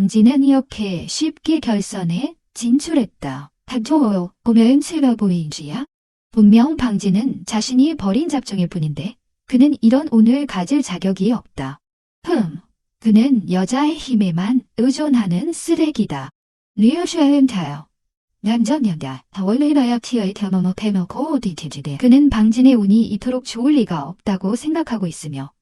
방진은 이렇게 쉽게 결선에 진출했다. 닥쳐요. 보면 슬퍼 보이지야? 분명 방진은 자신이 버린 잡종일 뿐인데 그는 이런 운을 가질 자격이 없다. 그는 여자의 힘에만 의존하는 쓰레기다. 리어셔엠타요. 남전년다. 원래라야 티의 태어머머 패머고 어디티지대. 그는 방진의 운이 이토록 좋을 리가 없다고 생각하고 있으며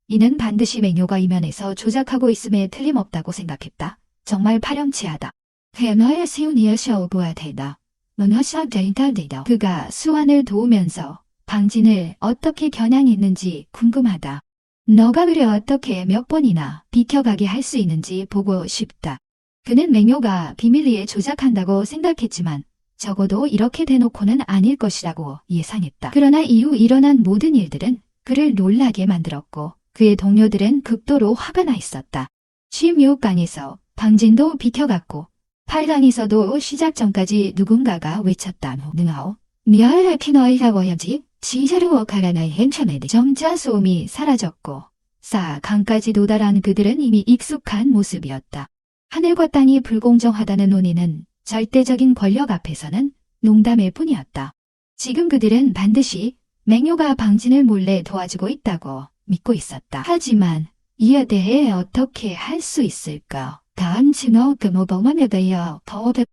이는 반드시 맹요가 이면에서 조작하고 있음에 틀림없다고 생각했다. 정말 파렴치하다. 해너의 시운이어셔 보아야 되다. 너너셔 데이터데이다. 그가 수완을 도우면서 방진을 어떻게 겨냥했는지 궁금하다. 너가 그래 어떻게 몇 번이나 비켜가게 할 수 있는지 보고 싶다. 그는 맹요가 비밀리에 조작한다고 생각했지만 적어도 이렇게 대놓고는 아닐 것이라고 예상했다. 그러나 이후 일어난 모든 일들은 그를 놀라게 만들었고 그의 동료들은 극도로 화가 나 있었다. 16강에서 방진도 비켜갔고 8강에서도 시작 전까지 누군가가 외쳤다. 능아오 미아를 피너이라고 해야지 지샤르워 가라나의 행천에드. 점차 소음이 사라졌고 4강까지 도달한 그들은 이미 익숙한 모습이었다. 하늘과 땅이 불공정하다는 논의는 절대적인 권력 앞에서는 농담일 뿐이었다. 지금 그들은 반드시 맹요가 방진을 몰래 도와주고 있다고 믿고 있었다. 하지만 이에 대해 어떻게 할 수 있을까? 다음 증어 금호범원에 대하여 더더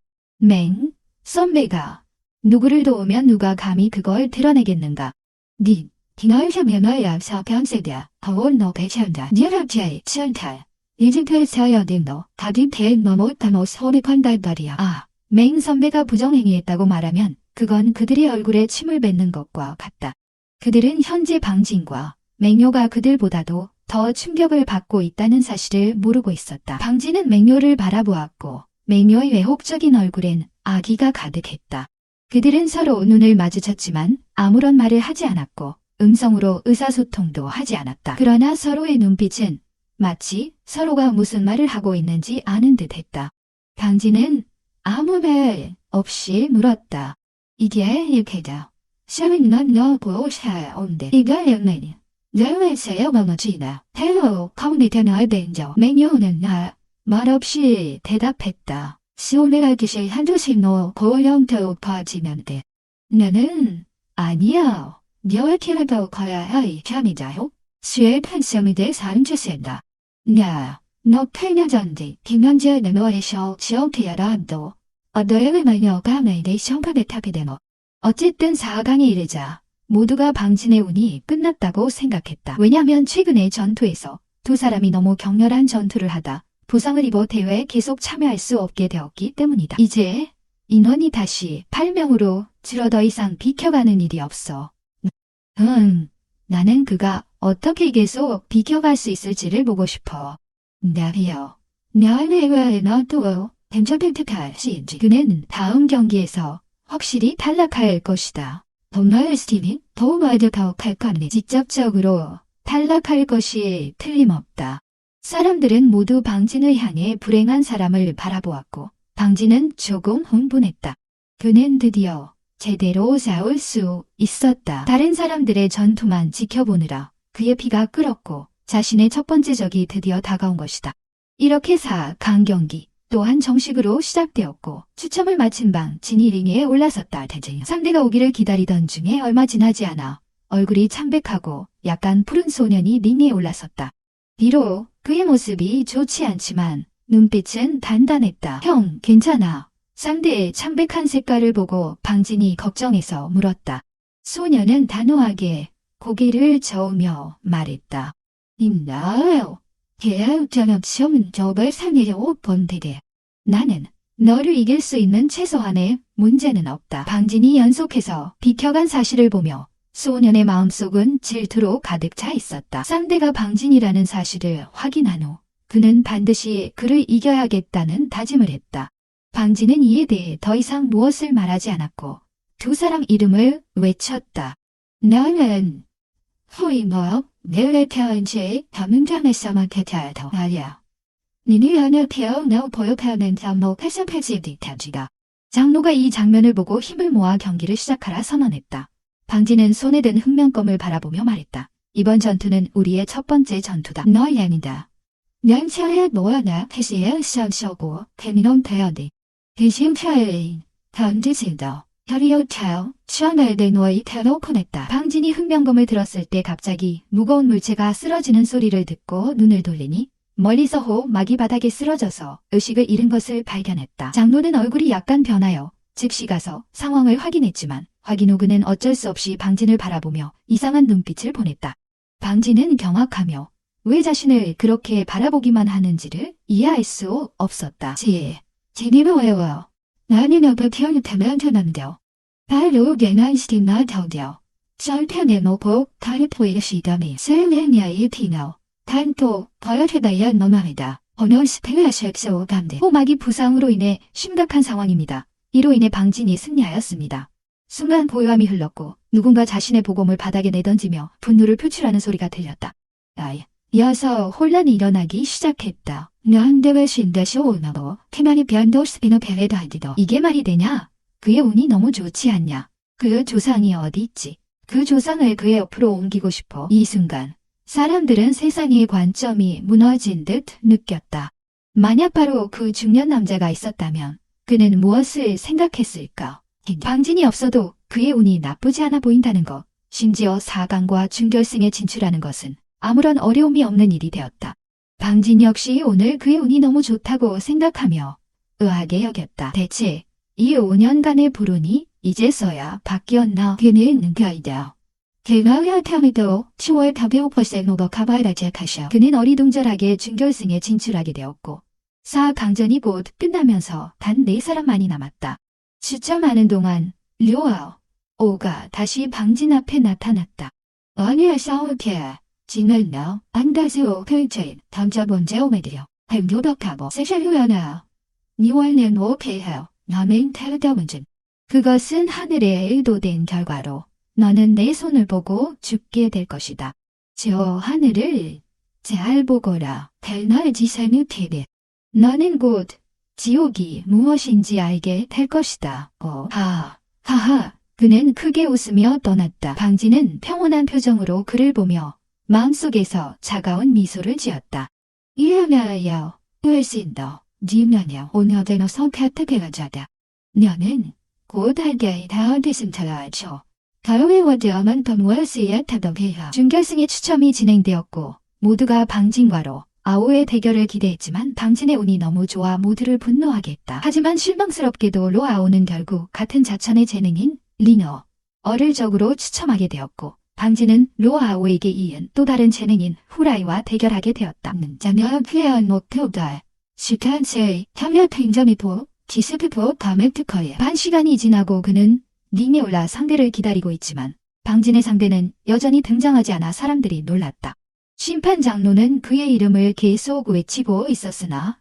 선배가 누구를 도우면 누가 감히 그걸 드러내겠는가? 디너이셔면어야 서변세다. 더원 너 배천다. 니랍자의 천탈. 이집트에서야 너 다들 넘어가모 서울에 건달달이야. 맹 선배가 부정행위했다고 말하면 그건 그들의 얼굴에 침을 뱉는 것과 같다. 그들은 현재 방진과 맹요가 그들보다도 더 충격을 받고 있다는 사실을 모르고 있었다. 방진은 맹요를 바라보았고 맹요의 외혹적인 얼굴엔 아기가 가득했다. 그들은 서로 눈을 마주쳤지만 아무런 말을 하지 않았고 음성으로 의사소통도 하지 않았다. 그러나 서로의 눈빛은 마치 서로가 무슨 말을 하고 있는지 아는 듯 했다. 방진은 아무 말 없이 물었다. 이게 이렇게다. 샤윈난 너 보셔야 온대. 이가 영맨이. 너왜세요 머머지나. 헬로 컴퓨터 너의 벤저. 맹요는 말없이 대답했다. 시오메라 기실 한두씩 너 고령도 빠지면 돼. 나는 아니야. 너의 키라도 커야 하이 참이자요. 수의 판성이 돼 사람주센다. 너 팽냐전디 김현재는 너의셔 지옥티야라도 너의 마녀가 매일 성벽에 타피되노. 어쨌든 4강에 이르자 모두가 방진의 운이 끝났다고 생각했다. 왜냐하면 최근의 전투에서 두 사람이 너무 격렬한 전투를 하다 부상을 입어 대회에 계속 참여할 수 없게 되었기 때문이다. 이제 인원이 다시 8명으로 줄어 더 이상 비켜가는 일이 없어. 나는 그가 어떻게 계속 비켜갈 수 있을지를 보고 싶어. 나비요. 나의 너도 벤처벤트할시인지. 그는 다음 경기에서 확실히 탈락할 것이다. 정말 스티븐 도마드가 할 거니 직접적으로 탈락할 것이 틀림없다. 사람들은 모두 방진을 향해 불행한 사람을 바라보았고 방진은 조금 흥분했다. 그는 드디어 제대로 싸울 수 있었다. 다른 사람들의 전투만 지켜보느라 그의 피가 끓었고 자신의 첫 번째 적이 드디어 다가온 것이다. 이렇게 4강 경기 또한 정식으로 시작되었고 추첨을 마친 방진이 링에 올라섰다. 대진 상대가 오기를 기다리던 중에 얼마 지나지 않아 얼굴이 창백하고 약간 푸른 소년이 링에 올라섰다. 비록 그의 모습이 좋지 않지만 눈빛은 단단했다. 형, 괜찮아. 상대의 창백한 색깔을 보고 방진이 걱정해서 물었다. 소년은 단호하게 고개를 저으며 말했다. 나요. 계약자격 시험은 적을 상해요 번대대. 나는 너를 이길 수 있는 최소한의 문제는 없다. 방진이 연속해서 비켜간 사실을 보며 소년의 마음속은 질투로 가득 차 있었다. 상대가 방진이라는 사실을 확인한 후 그는 반드시 그를 이겨야겠다는 다짐을 했다. 방진은 이에 대해 더 이상 무엇을 말하지 않았고 두 사람 이름을 외쳤다. 너는 후이뭐 내래 태어인지 담임장에서만 대타더 아야. 니네 하늘 태어나 보역하는 장로 패스패지디 탐지가. 장로가 이 장면을 보고 힘을 모아 경기를 시작하라 선언했다. 방진은 손에 든 흑명검을 바라보며 말했다. 이번 전투는 우리의 첫 번째 전투다. 너희 아니다. 난 차에 모아나 패시에 쌍셔고 태민원 태어디. 대신 차에인 던지진다. 다리오 타오 치아나에 대노이 타로 보냈다. 방진이 흑명검을 들었을 때 갑자기 무거운 물체가 쓰러지는 소리를 듣고 눈을 돌리니 멀리서 호막이 바닥에 쓰러져서 의식을 잃은 것을 발견했다. 장로는 얼굴이 약간 변하여 즉시 가서 상황을 확인했지만 확인 후 그는 어쩔 수 없이 방진을 바라보며 이상한 눈빛을 보냈다. 방진은 경악하며 왜 자신을 그렇게 바라보기만 하는지를 이해할 수 없었다. 제니로 외워. 나는 어버 태어나면 태어난다. 바로 내난 스티마 더디어. 절편에 놓고 다르토의 시담이 셀레니아의 티너. 단토 버여태다야 너마이다. 어느 스펠라섹스오 감대. 호막이 부상으로 인해 심각한 상황입니다. 이로 인해 방진이 승리하였습니다. 순간 고요함이 흘렀고 누군가 자신의 보검을 바닥에 내던지며 분노를 표출하는 소리가 들렸다. 이어서 혼란이 일어나기 시작했다. 너한테 신다시 오나보 테마니 변도 스피너 베레도 하디도. 이게 말이 되냐? 그의 운이 너무 좋지 않냐? 그 조상이 어디 있지? 그 조상을 그의 옆으로 옮기고 싶어. 이 순간 사람들은 세상의 관점이 무너진 듯 느꼈다. 만약 바로 그 중년 남자가 있었다면 그는 무엇을 생각했을까? 방진이 없어도 그의 운이 나쁘지 않아 보인다는 것. 심지어 4강과 준결승에 진출하는 것은 아무런 어려움이 없는 일이 되었다. 방진 역시 오늘 그의 운이 너무 좋다고 생각하며 의아하게 여겼다. 대체 이 5년간의 불운이 이제서야 바뀌었나? 그는 결정. 그가 타미도 10월 가벼워버세 노거 가바이라 제카셔. 그는 어리둥절하게 준결승에 진출하게 되었고 4강전이 곧 끝나면서 단 4사람만이 남았다. 숫자 많은 동안 류아오가 다시 방진 앞에 나타났다. 아니야 싸우게. 지는 너 안다스오 펼쳐인 던져본제 오메드려. 행도덕하고 세샤류야나. 니월는 오케이해요. 너는 태르다문진. 그것은 하늘에 의도된 결과로 너는 내 손을 보고 죽게 될 것이다. 저 하늘을 잘 보거라. 델날 지세누 테베. 너는 곧 지옥이 무엇인지 알게 될 것이다. 하하. 그는 크게 웃으며 떠났다. 방진은 평온한 표정으로 그를 보며 마음속에서 차가운 미소를 지었다. 일어나요. 훨씬 더 니나냐 오늘대로 성카트게 가자다. 너는 곧 알게 다 어디슴터라 알죠. 가요의 워드어만 범월스에 타덕해요. 준결승의 추첨이 진행되었고 모두가 방진과로 아오의 대결을 기대했지만 방진의 운이 너무 좋아 모두를 분노하게 했다. 하지만 실망스럽게도 로아오는 결국 같은 자천의 재능인 링어를 적으로 추첨하게 되었고 방진은 로아오에게 이은 또 다른 재능인 후라이와 대결하게 되었다. 자녀 플레어 목표달 시간세 탐여 팽점이포 디스크포 다메트커에 반 시간이 지나고 그는 링에 올라 상대를 기다리고 있지만 방진의 상대는 여전히 등장하지 않아 사람들이 놀랐다. 심판 장로는 그의 이름을 계속 외치고 있었으나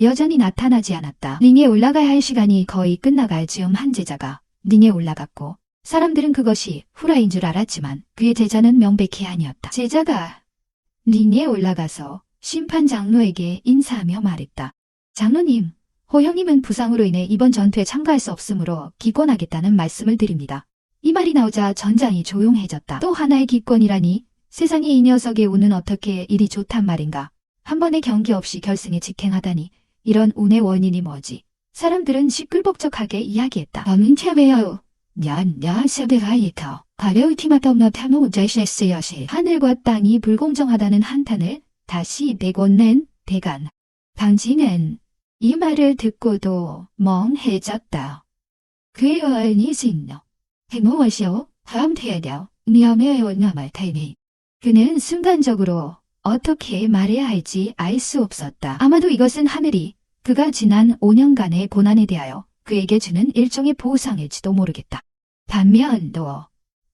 여전히 나타나지 않았다. 링에 올라가야 할 시간이 거의 끝나갈 즈음 한 제자가 링에 올라갔고 사람들은 그것이 후라이인 줄 알았지만 그의 제자는 명백히 아니었다. 제자가 링에 올라가서 심판 장로에게 인사하며 말했다. 장로님, 호형님은 부상으로 인해 이번 전투에 참가할 수 없으므로 기권하겠다는 말씀을 드립니다. 이 말이 나오자 전장이 조용해졌다. 또 하나의 기권이라니 세상에 이 녀석의 운은 어떻게 이리 좋단 말인가. 한 번의 경기 없이 결승에 직행하다니 이런 운의 원인이 뭐지. 사람들은 시끌벅적하게 이야기했다. 범인체베요. 세베가이터. 바레우티마덤너 타노우자이세스여시. 하늘과 땅이 불공정하다는 한탄을 다시 내곤낸 대간. 방진은 이 말을 듣고도 멍해졌다. 그의 얼니 신너. 해모워시오. 다음태야려. 미엄에요 남을 테니. 그는 순간적으로 어떻게 말해야 할지 알 수 없었다. 아마도 이것은 하늘이 그가 지난 5년간의 고난에 대하여 그에게 주는 일종의 보상일지도 모르겠다. 반면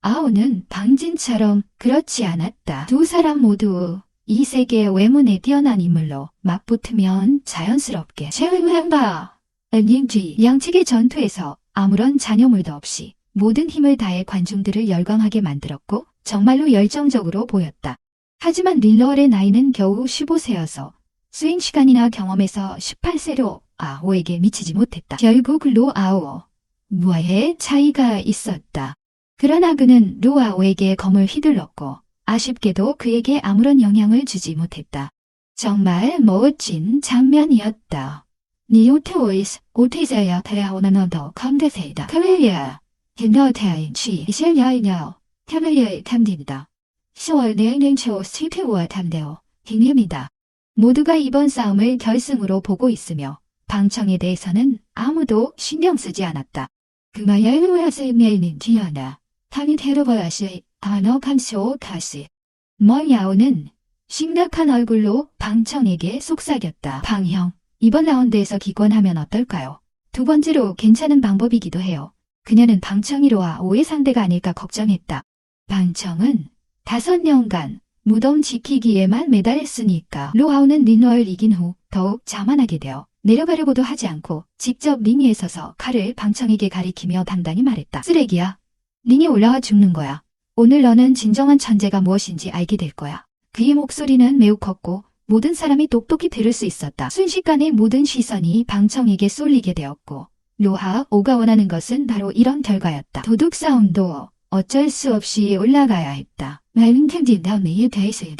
아오는 방진처럼 그렇지 않았다. 두 사람 모두 이 세계의 외문에 뛰어난 인물로 맞붙으면 자연스럽게 최후행바 엔딩지 양측의 전투에서 아무런 잔여물도 없이 모든 힘을 다해 관중들을 열광하게 만들었고 정말로 열정적으로 보였다. 하지만 릴러의 나이는 겨우 15세여서 스윙 시간이나 경험에서 18세로 아오에게 미치지 못했다. 결국 로아오와의 차이가 있었다. 그러나 그는 로아오에게 검을 휘둘렀고 아쉽게도 그에게 아무런 영향을 주지 못했다. 정말 멋진 장면이었다. 니오토이스 오티자야 태아오나노도 컴대세이다. 클레이야. 김너태인치 실야이냐. 태블리의 탐디다. 10월 내년 초 스티트와 탐대오. 김입니다. 모두가 이번 싸움을 결승으로 보고 있으며 방청에 대해서는 아무도 신경 쓰지 않았다. 그마야 루아스의 메인인 디아나. 타니 테러버야시 단어 감쇼 다시. 머야오는 심각한 얼굴로 방청에게 속삭였다. 방형, 이번 라운드에서 기권하면 어떨까요? 두 번째로 괜찮은 방법이기도 해요. 그녀는 방청이로와 오해 상대가 아닐까 걱정했다. 방청은 5년간 무덤 지키기에만 매달렸으니까 로아오는 린너를 이긴 후 더욱 자만하게 되어 내려가려고도 하지 않고 직접 링 위에 서서 칼을 방청에게 가리키며 당당히 말했다. 쓰레기야. 링에 올라와 죽는 거야. 오늘 너는 진정한 천재가 무엇인지 알게 될 거야. 그의 목소리는 매우 컸고 모든 사람이 똑똑히 들을 수 있었다. 순식간에 모든 시선이 방청에게 쏠리게 되었고 로아오가 원하는 것은 바로 이런 결과였다. 도둑 싸움도 어쩔 수 없이 올라가야 했다.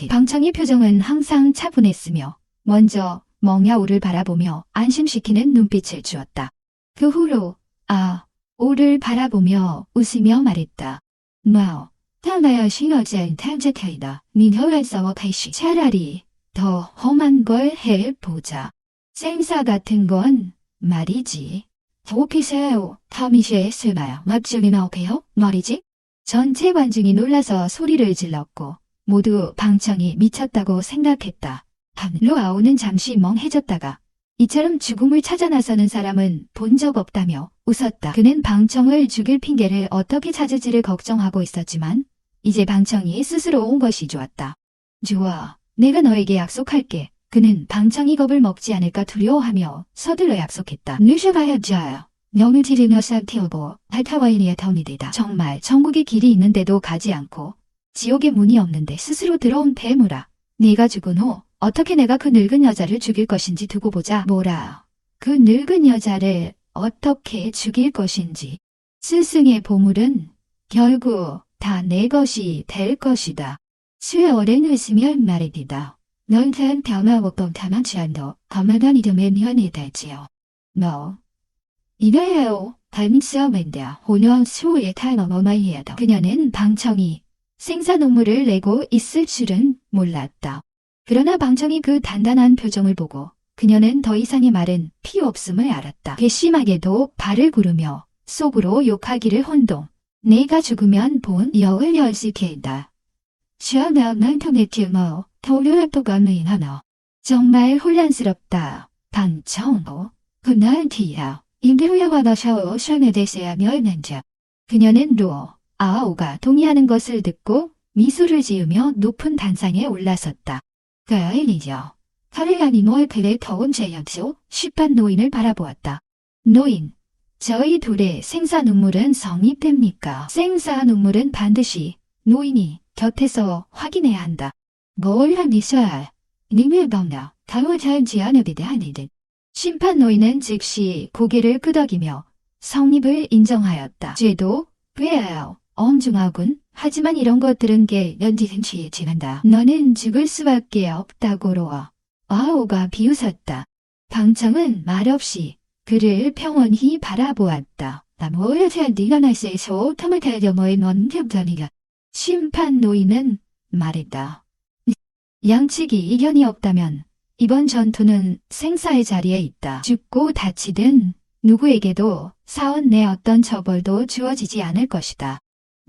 방청의 표정은 항상 차분했으며 먼저 멍야오를 바라보며 안심시키는 눈빛을 주었다. 그 후로 오를 바라보며 웃으며 말했다. 마오, 타나야 신어젠 탐색하이다. 민혀를 싸워 가시. 차라리 더 험한 걸 해보자. 생사 같은 건 말이지. 오피세요. 타미시에 스마야. 맞춤이 나오게요? 말이지? 전체 관중이 놀라서 소리를 질렀고 모두 방청이 미쳤다고 생각했다. 로아오는 잠시 멍해졌다가 이처럼 죽음을 찾아 나서는 사람은 본 적 없다며 웃었다. 그는 방청을 죽일 핑계를 어떻게 찾을지를 걱정하고 있었지만 이제 방청이 스스로 온 것이 좋았다. 좋아. 내가 너에게 약속할게. 그는 방청이 겁을 먹지 않을까 두려워하며 서둘러 약속했다. 누셔가야죠. 명을 지르며 싹태우고 달타와이니에 타운이되다. 정말 천국의 길이 있는데도 가지 않고 지옥의 문이 없는데 스스로 들어온 폐물아. 네가 죽은 후 어떻게 내가 그 늙은 여자를 죽일 것인지 두고 보자. 뭐라. 그 늙은 여자를 어떻게 죽일 것인지. 스승의 보물은 결국 다 내 것이 될 것이다. 수여오랜 웃으면 말입니다. 넌 변화고 뻥타만치 않도 검나간 이름의 면이 되지요. 너. 이래요. 단싸움인데 혼연 수의 탈머머마이에도 그녀는 방청이 생사 눈물을 내고 있을 줄은 몰랐다. 그러나 방청이 그 단단한 표정을 보고 그녀는 더 이상의 말은 필요 없음을 알았다. 괘씸하게도 발을 구르며 속으로 욕하기를 혼동. 내가 죽으면 본 여울 열시케이다. 시원한 통해티모 도료협도감의 하나. 정말 혼란스럽다. 방청. 그날 뒤야. 인기후야와다 샤오 션에 대세하며 있는지. 그녀는 아오가 동의하는 것을 듣고 미소를 지으며 높은 단상에 올라섰다. 가을이죠. 카레아니 모에펠의 더운 제연소 10반 노인을 바라보았다. 노인. 저희 둘의 생사 눈물은 성립됩니까? 생사 눈물은 반드시 노인이 곁에서 확인해야 한다. 뭘 하니셔야. 님의 방나 다루어지지 않으게 대하니든. 심판 노인은 즉시 고개를 끄덕이며 성립을 인정하였다. 죄도 꽤요. 엄중하군. 하지만 이런 것들은 게 연지생취에 지난다. 너는 죽을 수밖에 없다고 로아. 아오가 비웃었다. 방청은 말없이 그를 평온히 바라보았다. 나 뭐야 제 네가 날씨에서 탐을 달려머에 넌 겹전이가. 심판 노인은 말했다. 양측이 이견이 없다면 이번 전투는 생사의 자리에 있다. 죽고 다치든 누구에게도 사원 내 어떤 처벌도 주어지지 않을 것이다.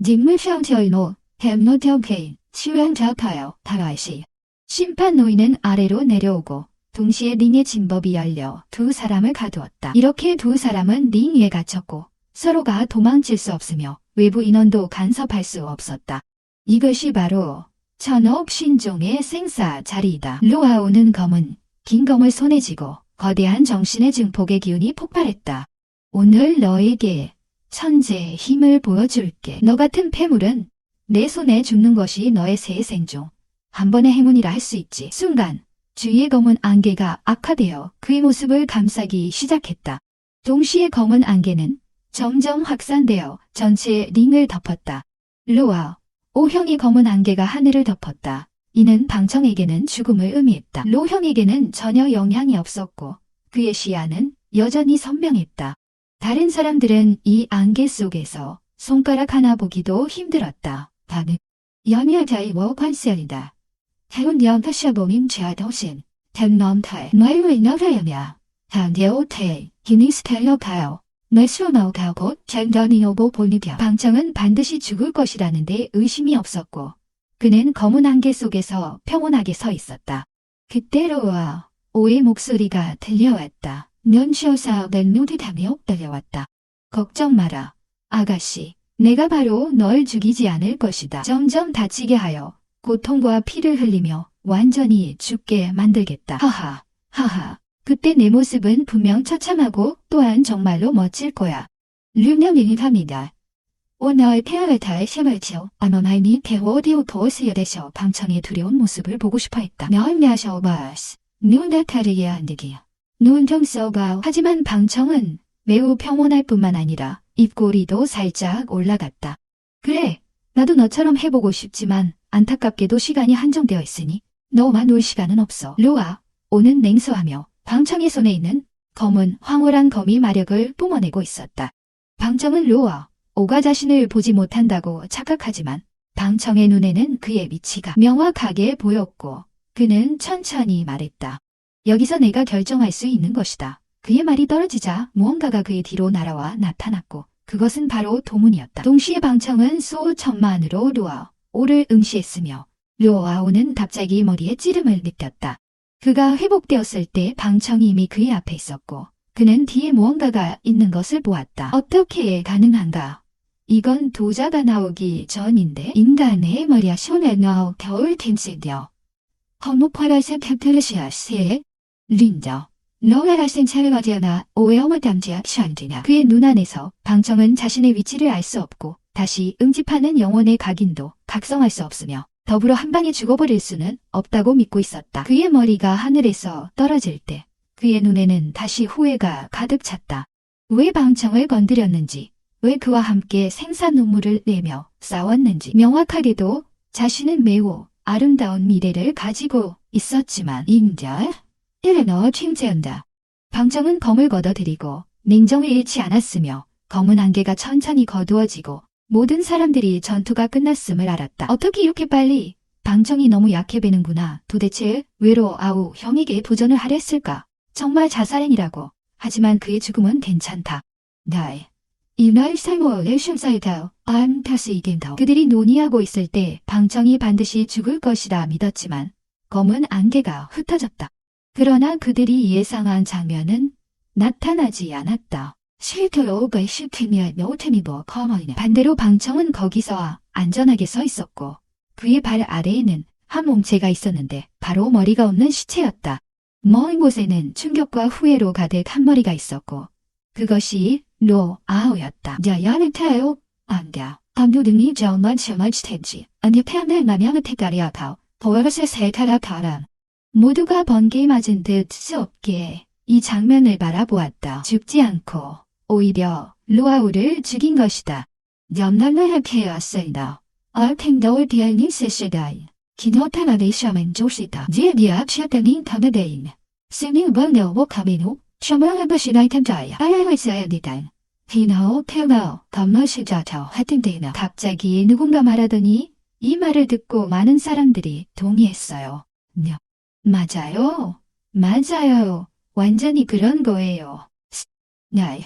직무평철노 햄노테오케인 시황자파요 다라이시. 심판 노인은 아래로 내려오고 동시에 링의 진법이 열려 두 사람을 가두었다. 이렇게 두 사람은 링 위에 갇혔고 서로가 도망칠 수 없으며 외부 인원도 간섭할 수 없었다. 이것이 바로 천억 신종의 생사 자리이다. 로아오는 검은 긴 검을 손에 쥐고 거대한 정신의 증폭의 기운이 폭발했다. 오늘 너에게 천재의 힘을 보여줄게. 너 같은 폐물은 내 손에 죽는 것이 너의 새 생중. 한 번의 행운이라 할 수 있지. 순간 주위의 검은 안개가 악화되어 그의 모습을 감싸기 시작했다. 동시에 검은 안개는 점점 확산되어 전체 링을 덮었다. 로아, 오형의 검은 안개가 하늘을 덮었다. 이는 방청에게는 죽음을 의미했다. 로 형에게는 전혀 영향이 없었고 그의 시야는 여전히 선명했다. 다른 사람들은 이 안개 속에서 손가락 하나 보기도 힘들었다. 다는 연여자이워 관세이다. 태운 연파샤보민 제도신 템넘탈 뇌의 너라야냐 단대오태 기니스텔러가요. 뇌수노가고 젠더니오보 보니겨. 방청은 반드시 죽을 것이라는데 의심이 없었고 그는 검은 안개 속에서 평온하게 서 있었다. 그때로와 오의 목소리가 들려왔다. 눈쇼사업은 누듯하며 들려왔다. 걱정 마라. 아가씨, 내가 바로 널 죽이지 않을 것이다. 점점 다치게 하여 고통과 피를 흘리며 완전히 죽게 만들겠다. 하하, 하하. 그때 내 모습은 분명 처참하고 또한 정말로 멋질 거야. 류명인합니다. 오늘 페어레타의 시발치오 아노나이니 개오디오 보스에 대셔 방청의 두려운 모습을 보고 싶어 했다. 널냐셔바스 눈다타르에 안되기야. 눈경서가 하지만 방청은 매우 평온할 뿐만 아니라 입꼬리도 살짝 올라갔다. 그래, 나도 너처럼 해보고 싶지만 안타깝게도 시간이 한정되어 있으니 너만 놀 시간은 없어. 로아, 오는 냉소하며 방청의 손에 있는 검은 황홀한 검이 마력을 뿜어내고 있었다. 방청은 로아, 오가 자신을 보지 못한다고 착각하지만 방청의 눈에는 그의 위치가 명확하게 보였고 그는 천천히 말했다. 여기서 내가 결정할 수 있는 것이다. 그의 말이 떨어지자 무언가가 그의 뒤로 날아와 나타났고 그것은 바로 도문이었다. 동시에 방청은 소천만으로 로아오를 응시했으며 로아오는 갑자기 머리에 찌름을 느꼈다. 그가 회복되었을 때 방청이 이미 그의 앞에 있었고 그는 뒤에 무언가가 있는 것을 보았다. 어떻게 가능한가? 이건 도자가 나오기 전인데 인간의 머리야 손에 넣어 겨울 템스디어. 허무파라색 캡틀리시아스의 린저. 너가 생차르가지아나 오해어머 담지아 샨디나. 그의 눈 안에서 방청은 자신의 위치를 알 수 없고 다시 응집하는 영혼의 각인도 각성할 수 없으며 더불어 한 방에 죽어버릴 수는 없다고 믿고 있었다. 그의 머리가 하늘에서 떨어질 때 그의 눈에는 다시 후회가 가득 찼다. 왜 방청을 건드렸는지, 왜 그와 함께 생사 눈물을 내며 싸웠는지. 명확하게도 자신은 매우 아름다운 미래를 가지고 있었지만 인자 이래너 칭재한다. 방청은 검을 걷어들이고 냉정을 잃지 않았으며 검은 안개가 천천히 거두어지고 모든 사람들이 전투가 끝났음을 알았다. 어떻게 이렇게 빨리? 방청이 너무 약해 보이는구나. 도대체 왜로 아우 형에게 도전을 하려 했을까? 정말 자살행위라고. 하지만 그의 죽음은 괜찮다. 나의 이날 삶을 레션사이다. 다시 이긴다. 그들이 논의하고 있을 때 방청이 반드시 죽을 것이라 믿었지만 검은 안개가 흩어졌다. 그러나 그들이 예상한 장면은 나타나지 않았다. 실토로가 시키며 노트미버 커머니네. 반대로 방청은 거기서 안전하게 서 있었고 그의 발 아래에는 한 몸체가 있었는데 바로 머리가 없는 시체였다. 먼 곳에는 충격과 후회로 가득 한 머리가 있었고 그것이 로아오였다. 야야를 타요. 안다. 아무등이 정말 텐지. 아니 태어날 마명을 택가리아파오. 보여서 세타라파란. 모두가 번개 맞은 듯 수없게 이 장면을 바라보았다. 죽지 않고 오히려 로아우를 죽인 것이다. 염날을 해피었습니다. 얼탱더울 디알니 세시다이. 기노타나리 샤멘 조시다. 지에디아 샤타니 타베데인. 스미우버너 워카미노. 샤마하바시라이 탐자야. 아야회사야디단. 히나오 테나오 덤머시자터 하팅데나. 갑자기 누군가 말하더니 이 말을 듣고 많은 사람들이 동의했어요. 맞아요. 맞아요. 완전히 그런 거예요. 나이.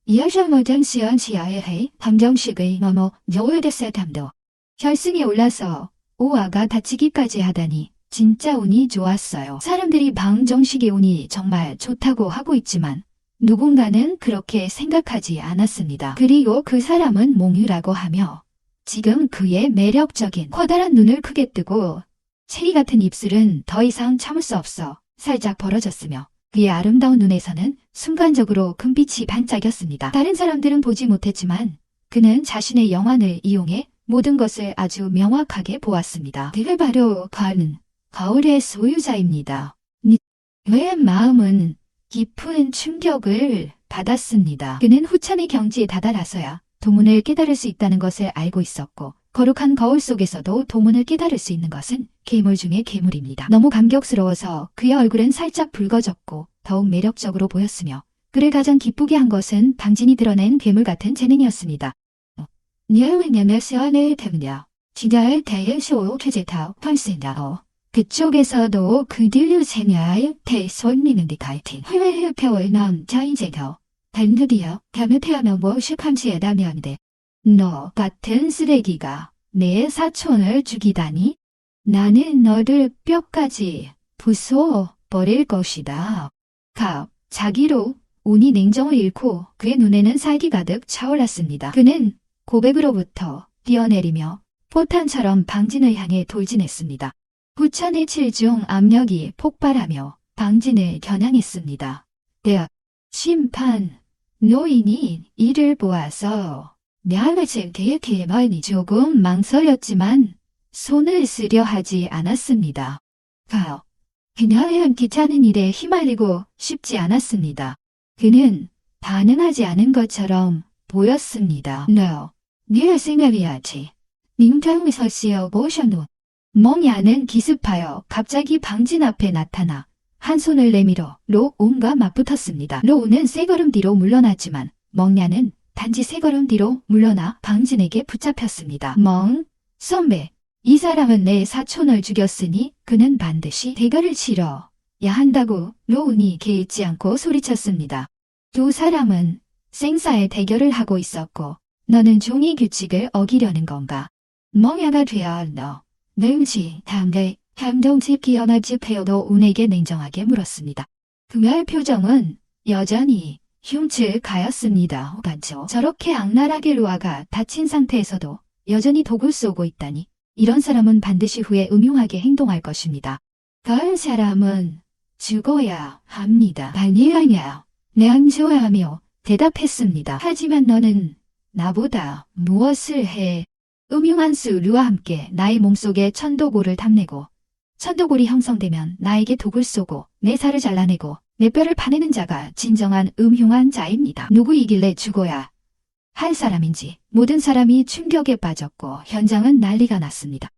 여셔머전시언시아의 해 함정식의 너머 요일데세담도. 혈승이 올라서 오아가 다치기까지 하다니 진짜 운이 좋았어요. 사람들이 방정식의 운이 정말 좋다고 하고 있지만 누군가는 그렇게 생각하지 않았습니다. 그리고 그 사람은 몽유라고 하며 지금 그의 매력적인 커다란 눈을 크게 뜨고 체리 같은 입술은 더 이상 참을 수 없어 살짝 벌어졌으며 그의 아름다운 눈에서는 순간적으로 금빛이 반짝였습니다. 다른 사람들은 보지 못했지만 그는 자신의 영안을 이용해 모든 것을 아주 명확하게 보았습니다. 그가 바로 거울의 소유자입니다. 그의 마음은 깊은 충격을 받았습니다. 그는 후천의 경지에 다다라서야 도문을 깨달을 수 있다는 것을 알고 있었고 거룩한 거울 속에서도 도문을 깨달을 수 있는 것은 괴물 중의 괴물입니다. 너무 감격스러워서 그의 얼굴은 살짝 붉어졌고 더욱 매력적으로 보였으며 그를 가장 기쁘게 한 것은 방진이 드러낸 괴물 같은 재능이었습니다. 그쪽에서도 그들의 생활 대손미는데 갈등 회외의 표를 남자인제도 단드디어 잘못하면 무엇이함시에다면 돼. 너 같은 쓰레기가 내 사촌을 죽이다니? 나는 너를 뼈까지 부숴 버릴 것이다. 자기로 운이 냉정을 잃고 그의 눈에는 살기 가득 차올랐습니다. 그는 고백으로부터 뛰어내리며 포탄처럼 방진을 향해 돌진했습니다. 부천의 7중 압력이 폭발하며 방진을 겨냥했습니다. 심판 노인이 이를 보아서 냐을을 계획해만이 조금 망설였지만 손을 쓰려 하지 않았습니다. 그녀는 귀찮은 일에 휘말리고 싶지 않았습니다. 그는 반응하지 않은 것처럼 보였습니다. 네가 생각해야지. 님장에서 씨어 보셔노. 멍야는 기습하여 갑자기 방진 앞에 나타나 한 손을 내밀어 로운과 맞붙었습니다. 로운은 세 걸음 뒤로 물러났지만 멍야는 단지 세 걸음 뒤로 물러나 방진에게 붙잡혔습니다. 선배, 이 사람은 내 사촌을 죽였으니 그는 반드시 대가를 치러야 한다고 로운이 개의치 않고 소리쳤습니다. 두 사람은 생사의 대결을 하고 있었고 너는 종이 규칙을 어기려는 건가? 멍야가 되어 너. 능지, 담대, 감동집 기어나집 페어도 운에게 냉정하게 물었습니다. 그의 표정은 여전히 흉측하였습니다. 반죠. 저렇게 악랄하게 루아가 다친 상태에서도 여전히 독을 쏘고 있다니 이런 사람은 반드시 후에 음흉하게 행동할 것입니다. 다른 사람은 죽어야 합니다. 아니야. 량조하며 대답했습니다. 하지만 너는 나보다 무엇을 해? 음흉한 수류와 함께 나의 몸속에 천도골을 탐내고 천도골이 형성되면 나에게 독을 쏘고 내 살을 잘라내고 내 뼈를 파내는 자가 진정한 음흉한 자입니다. 누구이길래 죽어야 할 사람인지 모든 사람이 충격에 빠졌고 현장은 난리가 났습니다.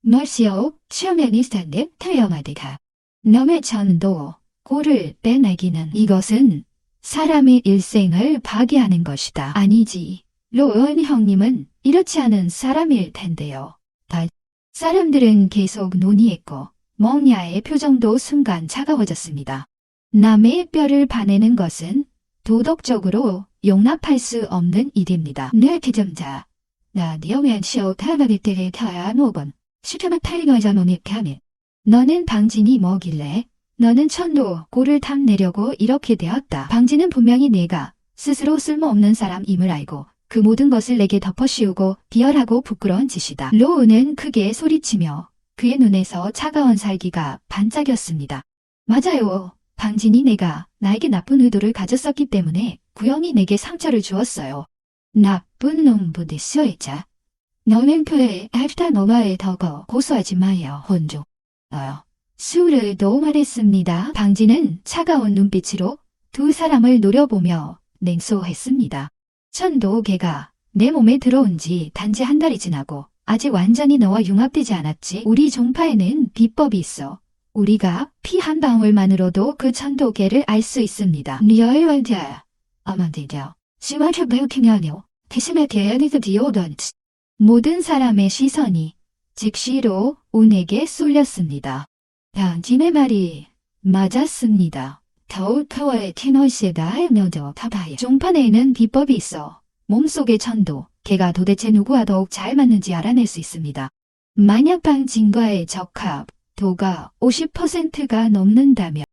멀시오 치어메니스탄데 태영아디가 너의 천도 골을 빼내기는 이것은 사람의 일생을 파괴하는 것이다. 아니지. 로운 형님은 이렇지 않은 사람일 텐데요. 사람들은 계속 논의했고 멍야의 표정도 순간 차가워졌습니다. 남의 뼈를 파내는 것은 도덕적으로 용납할 수 없는 일입니다. 내 기점자, 나 니오면 시오 타바리 때에 타야 노건 시켜마 타이거자 노닉하면 너는 방진이 뭐길래 너는 천도 골을 탐내려고 이렇게 되었다. 방진은 분명히 내가 스스로 쓸모없는 사람임을 알고 그 모든 것을 내게 덮어씌우고 비열하고 부끄러운 짓이다. 로우는 크게 소리치며 그의 눈에서 차가운 살기가 반짝였습니다. 맞아요. 방진이 나에게 나쁜 의도를 가졌었기 때문에 구형이 내게 상처를 주었어요. 나쁜 놈 부딪혀있자. 너는 그의 알타 노마에 더거 고소하지 마요. 혼종. 술을 너무 말했습니다. 방진은 차가운 눈빛으로 두 사람을 노려보며 냉소했습니다. 천도 개가 내 몸에 들어온 지 단지 한 달이 지나고 아직 완전히 너와 융합되지 않았지. 우리 종파에는 비법이 있어. 우리가 피 한 방울만으로도 그 천도 개를 알 수 있습니다. 리얼원자 아만디죠. 시마트 베우킹하뇨. 대신에 대야니드 디오던츠. 모든 사람의 시선이 즉시로 운에게 쏠렸습니다. 방진의 말이 맞았습니다. 더욱 그와의 티노시에다 너도 타봐요. 종판에는 비법이 있어. 몸속의 천도, 개가 도대체 누구와 더욱 잘 맞는지 알아낼 수 있습니다. 만약 방진과의 적합도가 50%가 넘는다면